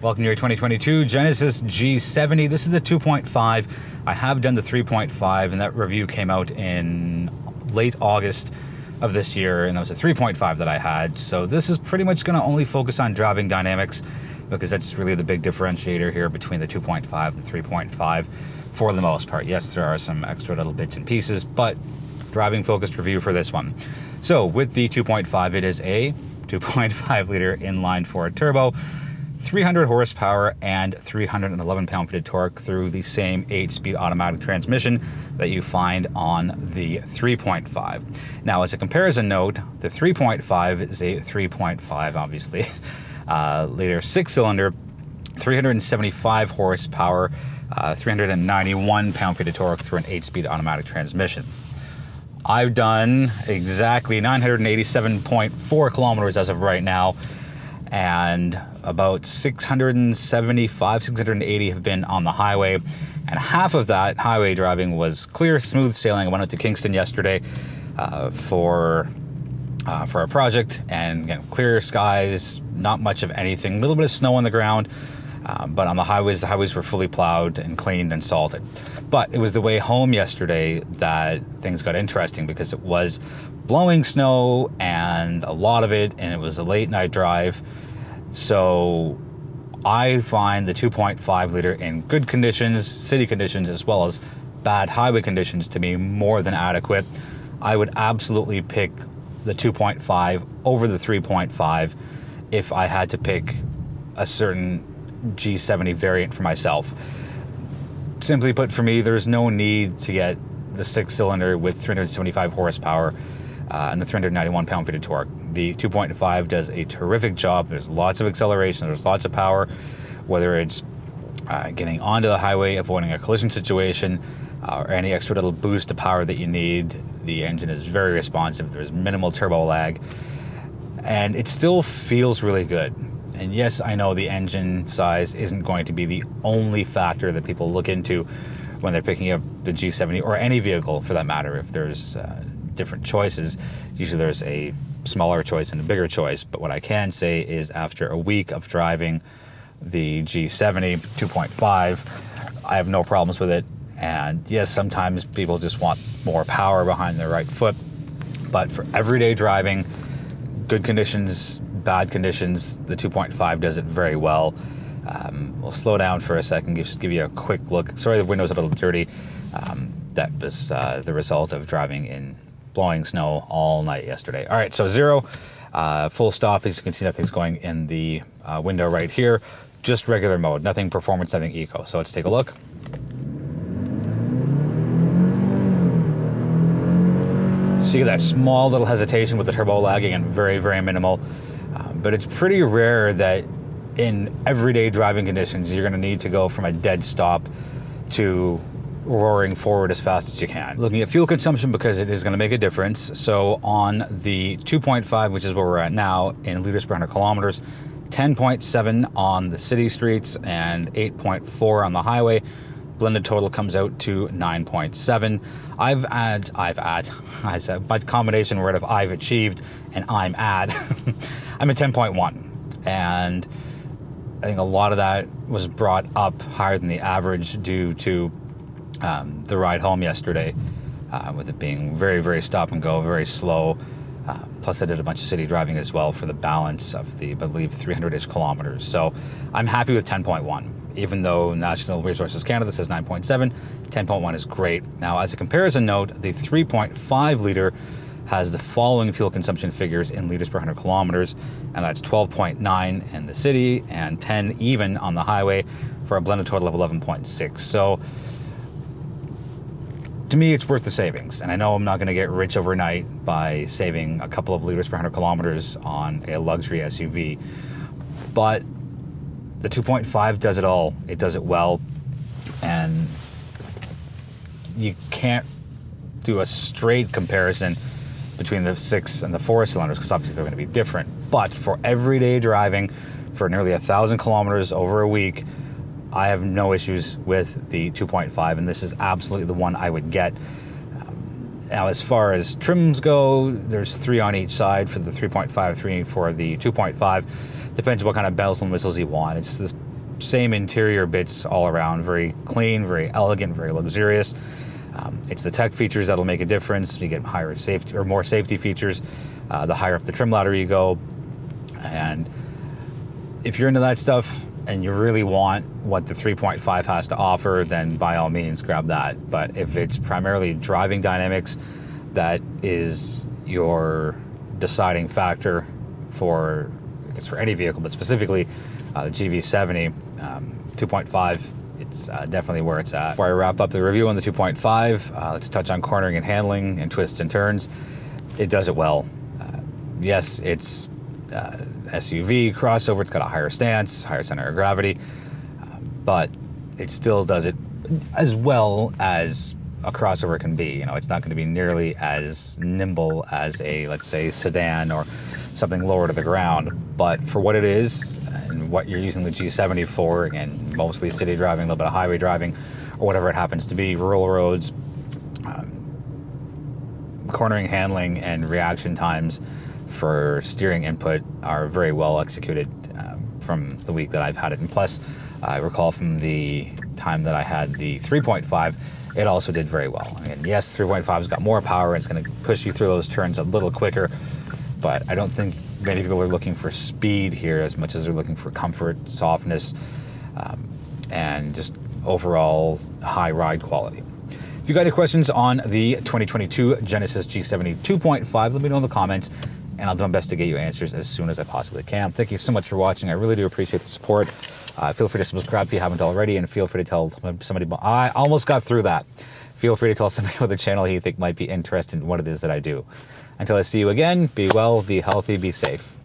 Welcome to your 2022 Genesis G70. This is the 2.5. I have done the 3.5, and that review came out in late August of this year, and that was a 3.5 that I had. So this is pretty much going to only focus on driving dynamics, because that's really the big differentiator here between the 2.5 and 3.5 for the most part. Yes, there are some extra little bits and pieces, but driving focused review for this one. So with the 2.5, it is a 2.5 liter inline four turbo, 300 horsepower and 311 pound-feet of torque through the same 8-speed automatic transmission that you find on the 3.5. Now, as a comparison note, the 3.5 is a 3.5, obviously, liter 6-cylinder, 375 horsepower, 391 pound-feet of torque through an 8-speed automatic transmission. I've done exactly 987.4 kilometers as of right now, and about 675, 680 have been on the highway, and half of that highway driving was clear, smooth sailing. I went out to Kingston yesterday for a project, and again, clear skies, not much of anything, a little bit of snow on the ground, but on the highways were fully plowed and cleaned and salted. But it was the way home yesterday that things got interesting, because it was blowing snow, and a lot of it, and it was a late night drive. So I find the 2.5 liter in good conditions, city conditions, as well as bad highway conditions, to be more than adequate. I would absolutely pick the 2.5 over the 3.5 if I had to pick a certain G70 variant for myself. Simply put, for me, there's no need to get the 6-cylinder with 375 horsepower and the 391 pound-feet of torque. The 2.5 does a terrific job. There's lots of acceleration, there's lots of power, whether it's getting onto the highway, avoiding a collision situation, or any extra little boost of power that you need. The engine is very responsive. There's minimal turbo lag, and it still feels really good. And yes, I know the engine size isn't going to be the only factor that people look into when they're picking up the G70, or any vehicle for that matter. If there's different choices, usually there's a smaller choice and a bigger choice. But what I can say is, after a week of driving the G70 2.5, I have no problems with it. And yes, sometimes people just want more power behind their right foot, but for everyday driving, good conditions, bad conditions, the 2.5 does it very well. We'll slow down for a second, just give you a quick look. Sorry, the window's a little dirty. That was the result of driving in blowing snow all night yesterday. All right, so 0, full stop. As you can see, nothing's going in the window right here. Just regular mode, nothing performance, nothing eco. So let's take a look. So you get that small little hesitation with the turbo lagging, and very, very minimal. But it's pretty rare that in everyday driving conditions, you're gonna need to go from a dead stop to roaring forward as fast as you can. Looking at fuel consumption, because it is going to make a difference. So on the 2.5, which is where we're at now, in liters per 100 kilometers, 10.7 on the city streets and 8.4 on the highway. Blended total comes out to 9.7. I said, by combination word of I've achieved and I'm at, I'm at 10.1. And I think a lot of that was brought up higher than the average due to the ride home yesterday, with it being very, very stop and go, very slow. Plus I did a bunch of city driving as well for the balance of the, I believe, 300-ish kilometers. So I'm happy with 10.1, even though National Resources Canada says 9.7, 10.1 is great. Now, as a comparison note, the 3.5 liter has the following fuel consumption figures in liters per 100 kilometers, and that's 12.9 in the city and 10 even on the highway, for a blended total of 11.6. So to me, it's worth the savings. And I know I'm not going to get rich overnight by saving a couple of liters per 100 kilometers on a luxury SUV, but the 2.5 does it all. It does it well, and you can't do a straight comparison between the 6 and the 4 cylinders, because obviously they're going to be different. But for everyday driving, for nearly 1,000 kilometers over a week, I have no issues with the 2.5, and this is absolutely the one I would get. Now, as far as trims go, there's 3 on each side for the 3.5, 3 for the 2.5. Depends what kind of bells and whistles you want. It's this same interior bits all around. Very clean, very elegant, very luxurious. It's the tech features that'll make a difference. You get higher safety or more safety features the higher up the trim ladder you go. And if you're into that stuff and you really want what the 3.5 has to offer, then by all means grab that. But if it's primarily driving dynamics that is your deciding factor for, I guess, for any vehicle, but specifically the GV70 2.5, it's definitely where it's at. Before I wrap up the review on the 2.5, let's touch on cornering and handling and twists and turns. It does it well. Yes, it's SUV crossover. It's got a higher stance, higher center of gravity, but it still does it as well as a crossover can be. You know, it's not going to be nearly as nimble as a, let's say, sedan or something lower to the ground. But for what it is and what you're using the G70 for, again, mostly city driving, a little bit of highway driving, or whatever it happens to be, rural roads, cornering, handling, and reaction times for steering input are very well executed from the week that I've had it. And plus, I recall from the time that I had the 3.5, it also did very well. And yes, 3.5's got more power, and it's going to push you through those turns a little quicker, but I don't think many people are looking for speed here as much as they're looking for comfort, softness, and just overall high ride quality. If you got any questions on the 2022 Genesis G70 2.5, let me know in the comments, and I'll do my best to get you answers as soon as I possibly can. Thank you so much for watching. I really do appreciate the support. Feel free to subscribe if you haven't already, and feel free to tell somebody. I almost got through that. Feel free to tell somebody on the channel who you think might be interested in what it is that I do. Until I see you again, be well, be healthy, be safe.